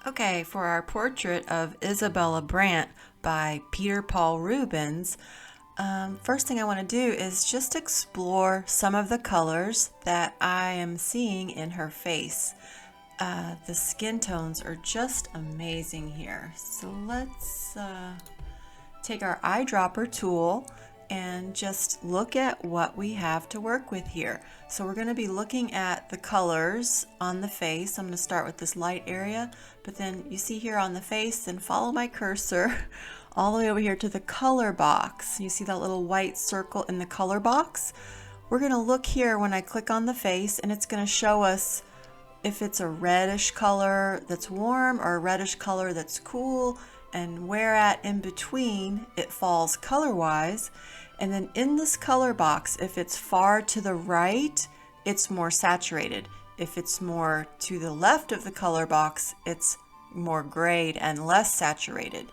Okay, for our portrait of Isabella Brant by Peter Paul Rubens, first thing I want to do is just explore some of the colors that I am seeing in her face. The skin tones are just amazing here. So let's take our eyedropper tool and just look at what we have to work with here. So we're going to be looking at the colors on the face. I'm going to start with this light area, but then you see here on the face, then follow my cursor all the way over here to the color box. You see that little white circle in the color box? We're going to look here when I click on the face, and it's going to show us if it's a reddish color that's warm or a reddish color that's cool, and where at in between it falls color-wise. And then in this color box, if it's far to the right, it's more saturated. If it's more to the left of the color box, it's more grayed and less saturated.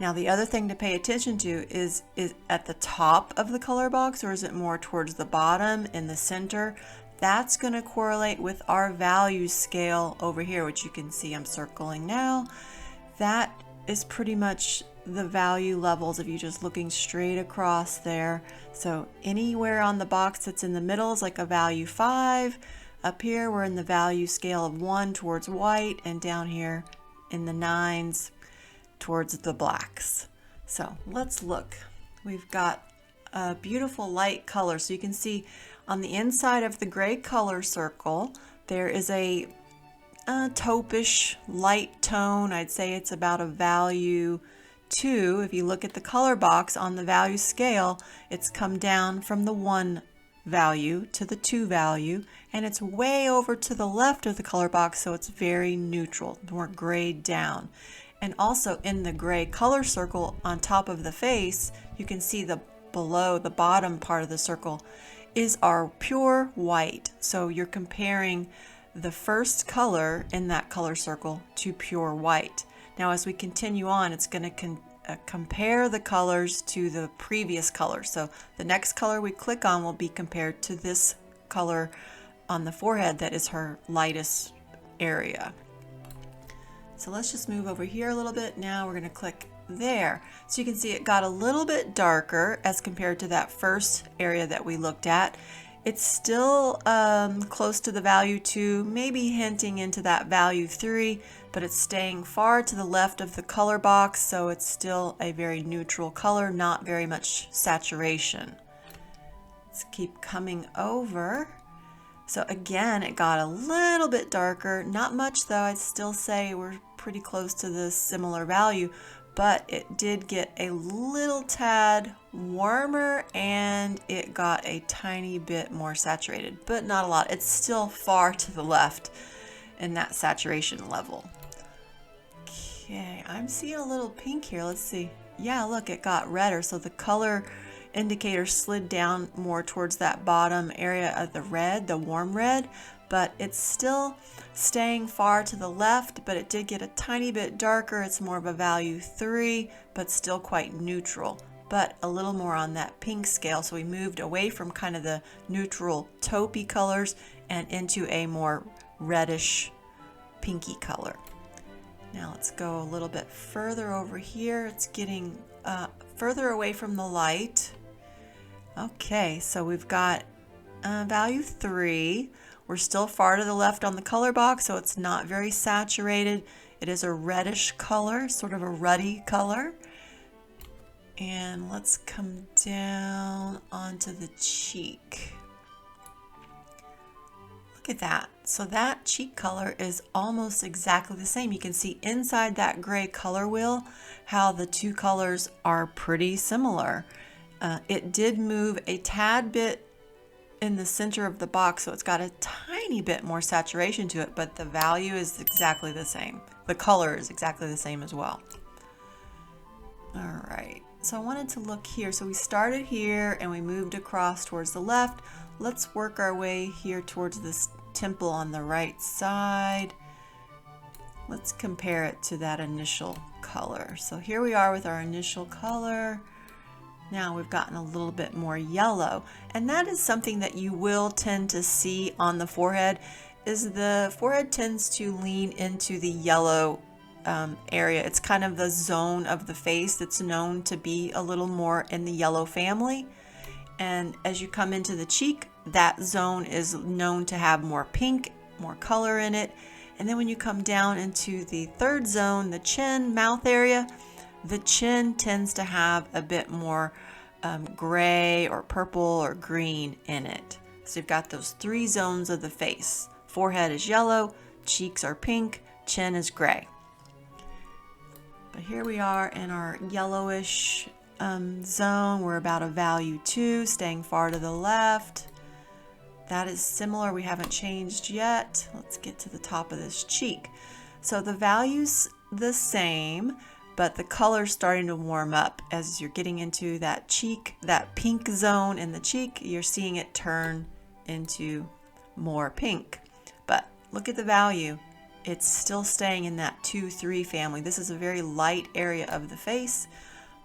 Now the other thing to pay attention to is at the top of the color box, or is it more towards the bottom in the center? That's going to correlate with our value scale over here, which you can see I'm circling now. That is pretty much the value levels if you're just looking straight across there. So anywhere on the box that's in the middle is like a value 5. Up here we're in the value scale of 1 towards white, and down here in the 9s towards the blacks. So let's look. We've got a beautiful light color. So you can see on the inside of the gray color circle there is a taupish light tone. I'd say it's about a value 2. If you look at the color box on the value scale, it's come down from the 1 value to the 2 value, and it's way over to the left of the color box, so it's very neutral, more grayed down. And also in the gray color circle on top of the face, you can see the below the bottom part of the circle is our pure white. So you're comparing the first color in that color circle to pure white. Now as we continue on, it's going to compare the colors to the previous color. So the next color we click on will be compared to this color on the forehead that is her lightest area. So let's just move over here a little bit. Now we're going to click there. So you can see it got a little bit darker as compared to that first area that we looked at. It's still close to the value 2, maybe hinting into that value 3, but it's staying far to the left of the color box, so it's still a very neutral color, not very much saturation. Let's keep coming over. So again, it got a little bit darker, not much though. I'd still say we're pretty close to the similar value, but it did get a little tad warmer and it got a tiny bit more saturated, but not a lot. It's still far to the left in that saturation level. Okay, I'm seeing a little pink here. Let's see. Yeah, look, it got redder. So the color indicator slid down more towards that bottom area of the red, the warm red, but it's still staying far to the left, but it did get a tiny bit darker. It's more of a value 3, but still quite neutral, but a little more on that pink scale. So we moved away from kind of the neutral taupey colors and into a more reddish pinky color. Now let's go a little bit further over here. It's getting further away from the light. Okay, so we've got value 3. We're still far to the left on the color box, so it's not very saturated. It is a reddish color, sort of a ruddy color. And let's come down onto the cheek. Look at that. So that cheek color is almost exactly the same. You can see inside that gray color wheel how the two colors are pretty similar. It did move a tad bit in the center of the box, so it's got a tiny bit more saturation to it, but the value is exactly the same. The color is exactly the same as well. All right, so I wanted to look here. So we started here and we moved across towards the left. Let's work our way here towards this temple on the right side. Let's compare it to that initial color. So here we are with our initial color. Now we've gotten a little bit more yellow, and that is something that you will tend to see on the forehead, is the forehead tends to lean into the yellow area. It's kind of the zone of the face that's known to be a little more in the yellow family. And as you come into the cheek, that zone is known to have more pink, more color in it. And then when you come down into the third zone, the chin, mouth area, the chin tends to have a bit more gray or purple or green in it. So you've got those three zones of the face. Forehead is yellow, cheeks are pink, chin is gray. But here we are in our yellowish zone. We're about a value 2, staying far to the left. That is similar. We haven't changed yet. Let's get to the top of this cheek. So the value's the same, but the color's starting to warm up as you're getting into that cheek, that pink zone in the cheek. You're seeing it turn into more pink. But look at the value. It's still staying in that 2-3 family. This is a very light area of the face,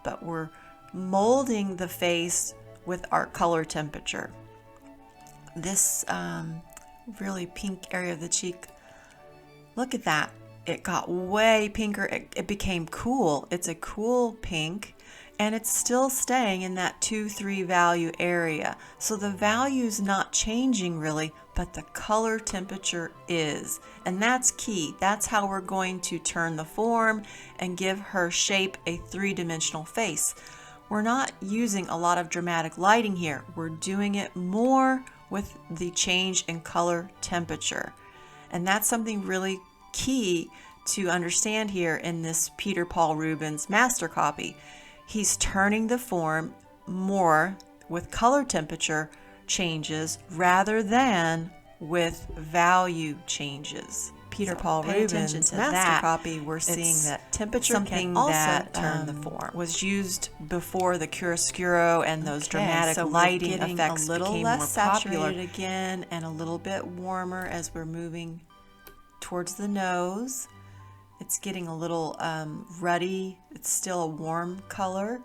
but we're molding the face with our color temperature. This really pink area of the cheek, look at that. It got way pinker. It became cool. It's a cool pink, and it's still staying in that 2-3 value area. So the value's not changing really, but the color temperature is. And that's key. That's how we're going to turn the form and give her shape a 3-dimensional face. We're not using a lot of dramatic lighting here. We're doing it more with the change in color temperature. And that's something really key to understand here in this Peter Paul Ruben's master copy. He's turning the form more with color temperature changes rather than with value changes. Peter Paul Ruben's master copy, we're seeing that temperature can also turn the form. Was used before the chiaroscuro and those dramatic lighting effects became more popular again, and a little bit warmer as we're moving towards the nose. It's getting a little ruddy. It's still a warm color.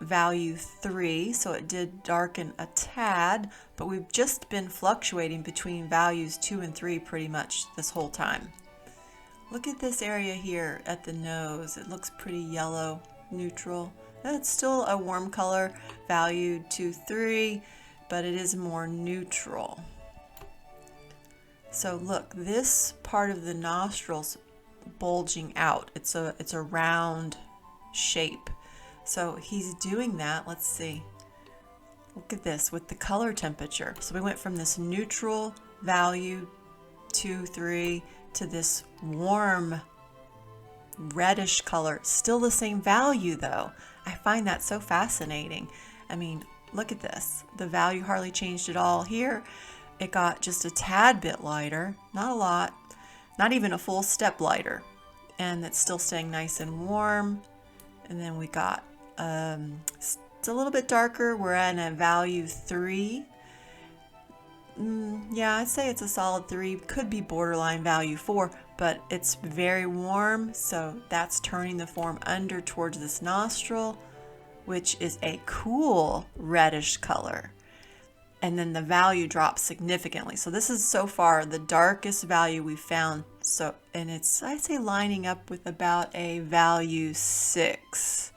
Value 3, so it did darken a tad, but we've just been fluctuating between values 2 and 3 pretty much this whole time. Look at this area here at the nose. It looks pretty yellow, neutral. It's still a warm color, value 2, 3, but it is more neutral. So look, this part of the nostrils bulging out. It's a round shape. So he's doing that. Let's see. Look at this with the color temperature. So we went from this neutral value 2, 3 to this warm reddish color. Still the same value though. I find that so fascinating. I mean, look at this. The value hardly changed at all. Here it got just a tad bit lighter, not a lot, not even a full step lighter, and it's still staying nice and warm. And then we got it's a little bit darker. We're at a value 3. Yeah, I'd say it's a solid 3. Could be borderline value 4, but it's very warm, so that's turning the form under towards this nostril, which is a cool reddish color. And then the value drops significantly. So this is so far the darkest value we've found. So, and it's, I'd say, lining up with about a value 6.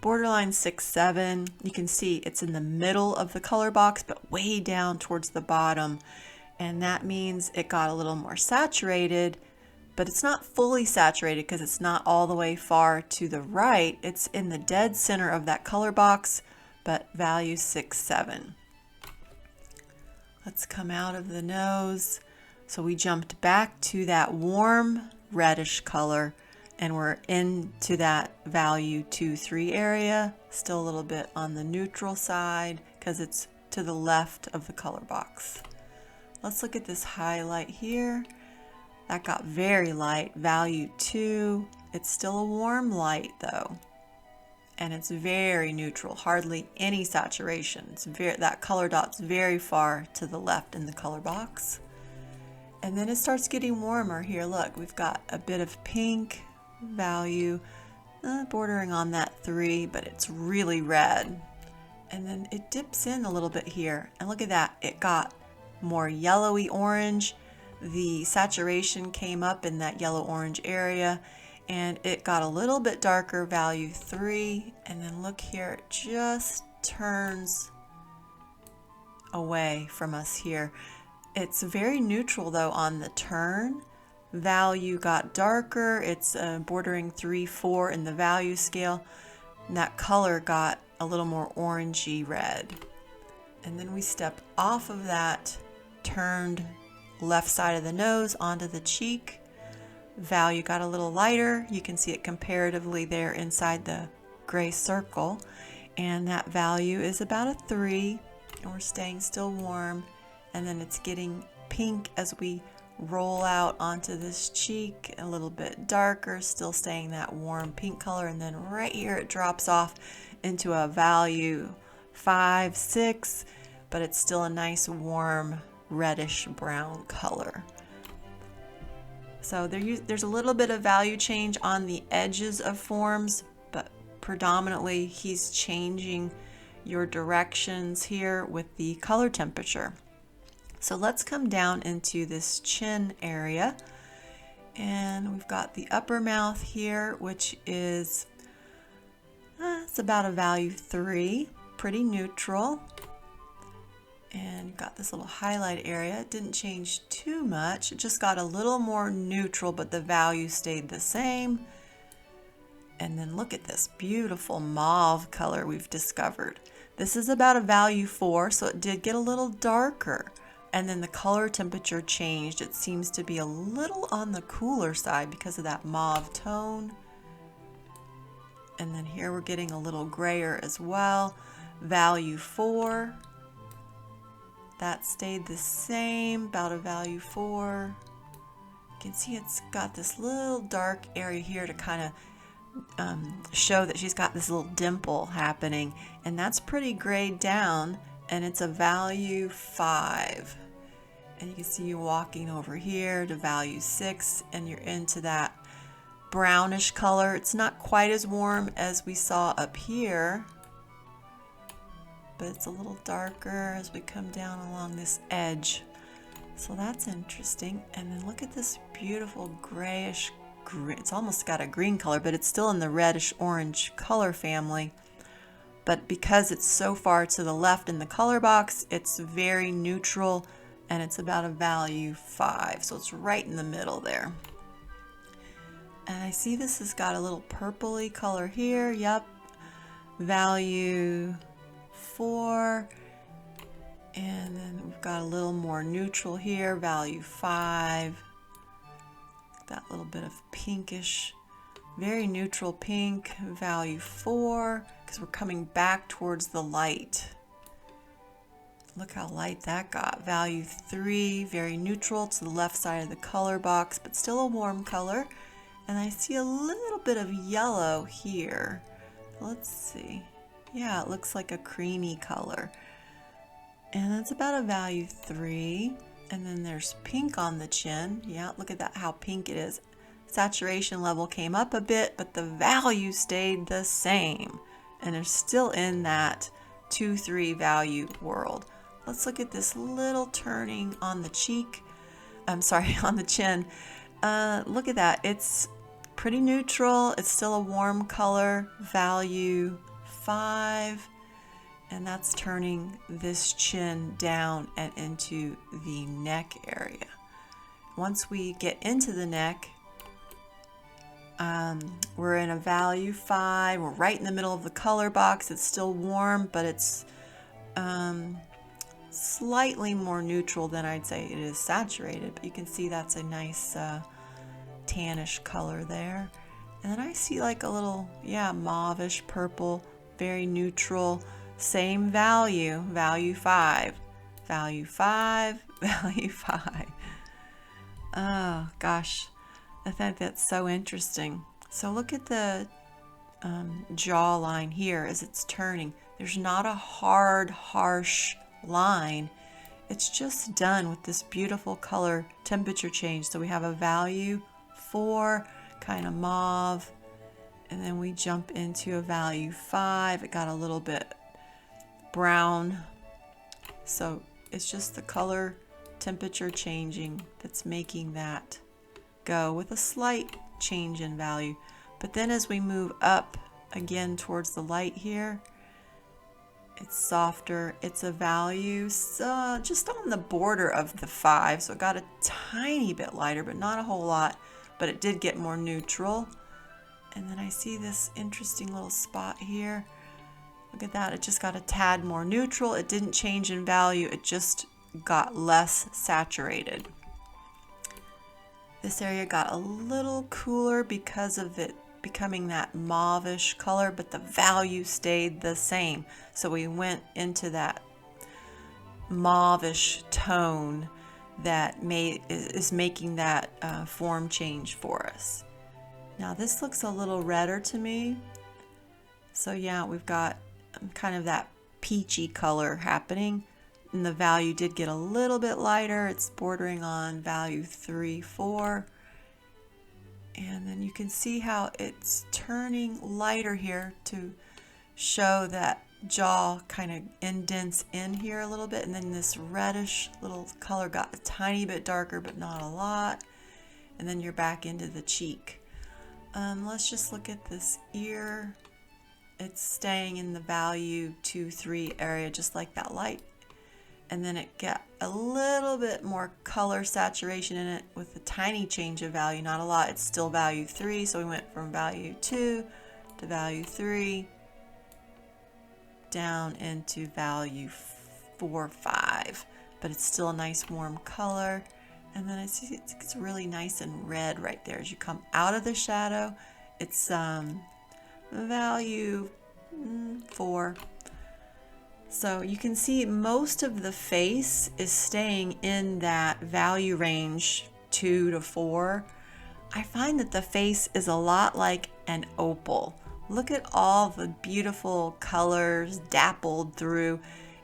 Borderline 6, 7. You can see it's in the middle of the color box, but way down towards the bottom. And that means it got a little more saturated, but it's not fully saturated because it's not all the way far to the right. It's in the dead center of that color box, but value 6, 7. Let's come out of the nose. So we jumped back to that warm reddish color, and we're into that value 2, 3 area. Still a little bit on the neutral side because it's to the left of the color box. Let's look at this highlight here. That got very light, value 2. It's still a warm light though, and it's very neutral, hardly any saturation. It's that color dot's very far to the left in the color box. And then it starts getting warmer here. Look, we've got a bit of pink, value bordering on that 3, but it's really red. And then it dips in a little bit here, and look at that. It got more yellowy orange. The saturation came up in that yellow orange area, and it got a little bit darker, value 3, and then look here, it just turns away from us here. It's very neutral though on the turn. Value got darker, it's bordering 3, 4 in the value scale, and that color got a little more orangey red. And then we step off of that, turned left side of the nose onto the cheek. Value got a little lighter. You can see it comparatively there inside the gray circle. And that value is about a 3. And we're staying still warm. And then it's getting pink as we roll out onto this cheek, a little bit darker, still staying that warm pink color. And then right here it drops off into a value 5, 6, but it's still a nice warm reddish brown color. So there's a little bit of value change on the edges of forms, but predominantly he's changing your directions here with the color temperature. So let's come down into this chin area, and we've got the upper mouth here, which is it's about a value 3, pretty neutral. And you've got this little highlight area. It didn't change too much. It just got a little more neutral, but the value stayed the same. And then look at this beautiful mauve color we've discovered. This is about a value 4, so it did get a little darker. And then the color temperature changed. It seems to be a little on the cooler side because of that mauve tone. And then here we're getting a little grayer as well. Value 4. That stayed the same, about a value 4. You can see it's got this little dark area here to kind of show that she's got this little dimple happening. And that's pretty grayed down, and it's a value 5. And you can see you walking over here to value 6, and you're into that brownish color. It's not quite as warm as we saw up here, but it's a little darker as we come down along this edge. So that's interesting. And then look at this beautiful grayish green. It's almost got a green color, but it's still in the reddish orange color family. But because it's so far to the left in the color box, it's very neutral, and it's about a value 5. So it's right in the middle there. And I see this has got a little purpley color here. Yep. Value 4. And then we've got a little more neutral here. Value 5. That little bit of pinkish, very neutral pink. Value 4. Because we're coming back towards the light. Look how light that got. Value 3. Very neutral to the left side of the color box, but still a warm color. And I see a little bit of yellow here. Let's see. Yeah, it looks like a creamy color. And that's about a value 3. And then there's pink on the chin. Yeah, look at that, how pink it is. Saturation level came up a bit, but the value stayed the same. And they're still in that 2, 3 value world. Let's look at this little turning on the cheek. I'm sorry, on the chin. Look at that. It's pretty neutral. It's still a warm color. Value 5. And that's turning this chin down and into the neck area. Once we get into the neck, we're in a value 5. We're right in the middle of the color box. It's still warm, but it's slightly more neutral than I'd say it is saturated. But you can see that's a nice tannish color there. And then I see like a little, yeah, mauvish purple, very neutral. Same value, value 5, value 5, value 5. Oh gosh, I think that's so interesting. So look at the jawline here as it's turning. There's not a hard, harsh line. It's just done with this beautiful color temperature change. So we have a value 4, kind of mauve, and then we jump into a value 5. It got a little bit brown. So it's just the color temperature changing that's making that go with a slight change in value. But then as we move up again towards the light here, it's softer. It's a value so just on the border of the 5, so it got a tiny bit lighter, but not a whole lot, but it did get more neutral. And then I see this interesting little spot here. Look at that, it just got a tad more neutral. It didn't change in value, it just got less saturated. This area got a little cooler because of it becoming that mauve-ish color, but the value stayed the same. So we went into that mauve-ish tone that is making that form change for us. Now this looks a little redder to me. So yeah, we've got kind of that peachy color happening. And the value did get a little bit lighter. It's bordering on value 3, 4. And then you can see how it's turning lighter here to show that jaw kind of indents in here a little bit. And then this reddish little color got a tiny bit darker, but not a lot. And then you're back into the cheek. Let's just look at this ear. It's staying in the value 2, 3 area, just like that light. And then it got a little bit more color saturation in it with a tiny change of value, not a lot. It's still value 3, so we went from value 2 to value 3 down into value 4, 5, but it's still a nice warm color. And then I see it's really nice and red right there as you come out of the shadow. It's value 4. So you can see most of the face is staying in that value range 2 to 4. I find that the face is a lot like an opal. Look at all the beautiful colors dappled through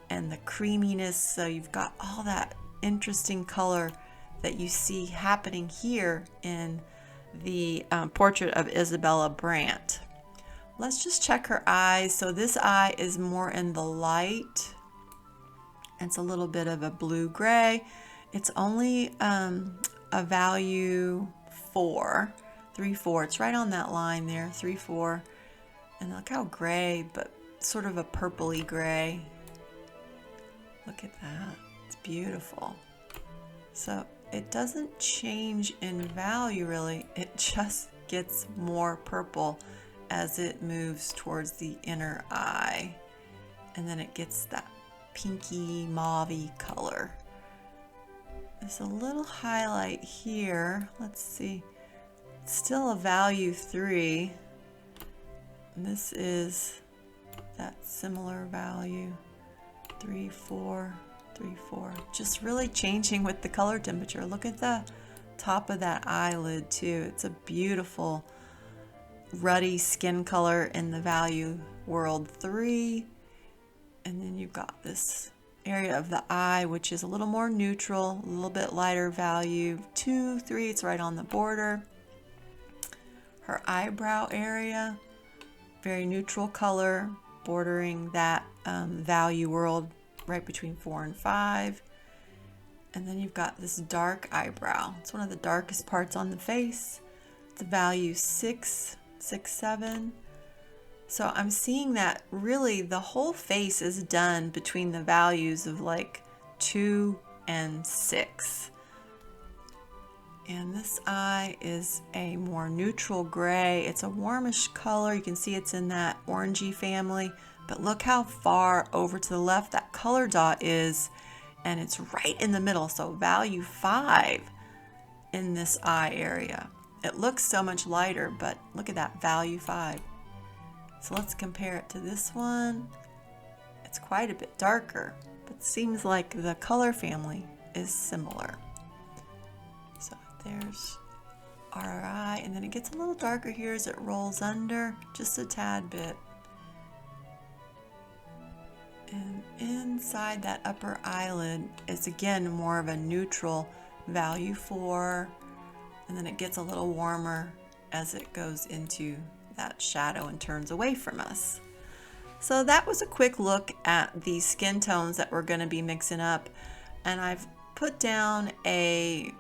and the creaminess. So you've got all that interesting color that you see happening here in the portrait of Isabella Brant. Let's just check her eyes. So this eye is more in the light. It's a little bit of a blue-gray. It's only a value 4, 3, 4. It's right on that line there, 3, 4. And look how gray, but sort of a purpley gray. Look at that. It's beautiful. So it doesn't change in value really. It just gets more purple as it moves towards the inner eye, and then it gets that pinky mauve-y color. There's a little highlight here. Let's see, it's still a value 3, and this is that similar value 3, 4, 3, 4, just really changing with the color temperature. Look at the top of that eyelid too. It's a beautiful ruddy skin color in the value world 3, and then you've got this area of the eye which is a little more neutral, a little bit lighter value 2, 3. It's right on the border. Her eyebrow area, very neutral color, bordering that value world right between 4 and 5. And then you've got this dark eyebrow. It's one of the darkest parts on the face. It's a value 6, 6, 7. So I'm seeing that really the whole face is done between the values of like 2 and 6. And this eye is a more neutral gray. It's a warmish color. You can see it's in that orangey family, but look how far over to the left that color dot is, and it's right in the middle. So value 5 in this eye area. It looks so much lighter, but look at that, value 5. So let's compare it to this one. It's quite a bit darker, but seems like the color family is similar. So there's our eye, and then it gets a little darker here as it rolls under, just a tad bit. And inside that upper eyelid is again more of a neutral value 4. And then it gets a little warmer as it goes into that shadow and turns away from us. So that was a quick look at the skin tones that we're going to be mixing up. And I've put down a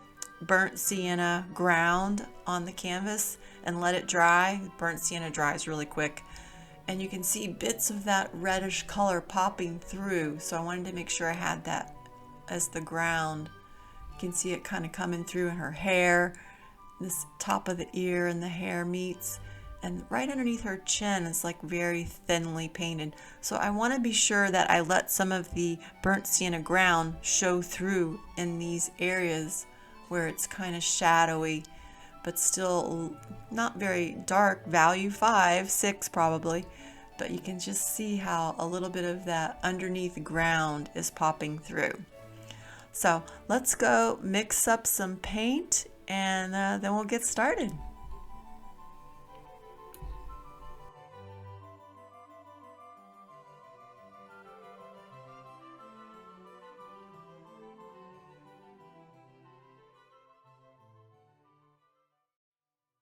burnt sienna ground on the canvas and let it dry. Burnt sienna dries really quick. And you can see bits of that reddish color popping through. So I wanted to make sure I had that as the ground. You can see it kind of coming through in her hair. This top of the ear and the hair meets. And right underneath her chin is like very thinly painted. So I want to be sure that I let some of the burnt sienna ground show through in these areas where it's kind of shadowy, but still not very dark, value 5, 6 probably. But you can just see how a little bit of that underneath ground is popping through. So let's go mix up some paint and then we'll get started.